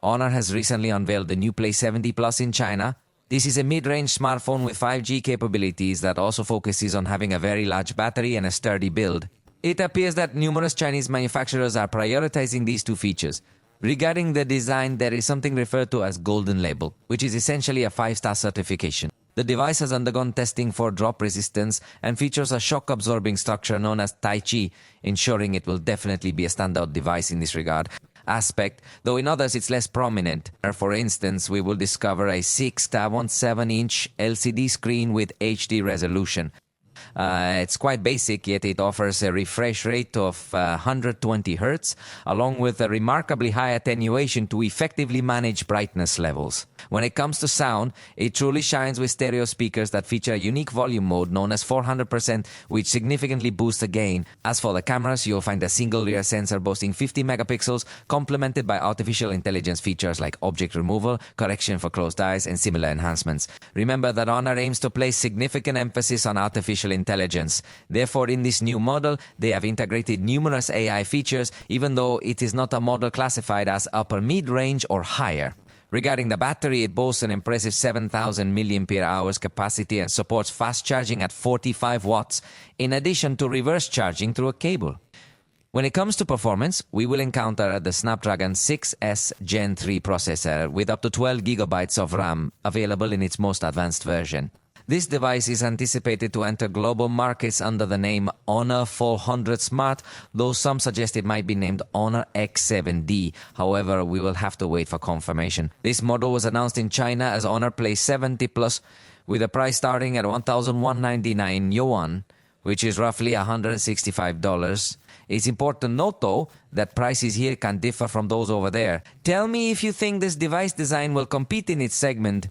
Honor has recently unveiled the new Play 70 Plus in China. This is a mid-range smartphone with 5G capabilities that also focuses on having a very large battery and a sturdy build. It appears that numerous Chinese manufacturers are prioritizing these two features. Regarding the design, there is something referred to as Golden Label, which is essentially a 5-star certification. The device has undergone testing for drop resistance and features a shock-absorbing structure known as Tai Chi, ensuring it will definitely be a standout device in this regard aspect, though in others it's less prominent. For instance, we will discover a 6.17-inch LCD screen with HD resolution. It's quite basic, yet it offers a refresh rate of 120 Hz, along with a remarkably high attenuation to effectively manage brightness levels. When it comes to sound, it truly shines with stereo speakers that feature a unique volume mode known as 400%, which significantly boosts the gain. As for the cameras, you'll find a single rear sensor boasting 50 megapixels, complemented by artificial intelligence features like object removal, correction for closed eyes, and similar enhancements. Remember that Honor aims to place significant emphasis on artificial intelligence. Therefore, in this new model, they have integrated numerous AI features, even though it is not a model classified as upper mid-range or higher. Regarding the battery, it boasts an impressive 7,000 mAh capacity and supports fast charging at 45 watts, in addition to reverse charging through a cable. When it comes to performance, we will encounter the Snapdragon 6S Gen 3 processor with up to 12 GB of RAM available in its most advanced version. This device is anticipated to enter global markets under the name Honor 400 Smart, though some suggest it might be named Honor X7D. However, we will have to wait for confirmation. This model was announced in China as Honor Play 70 Plus, with a price starting at 1,199 yuan, which is roughly $165. It's important to note, though, that prices here can differ from those over there. Tell me if you think this device design will compete in its segment.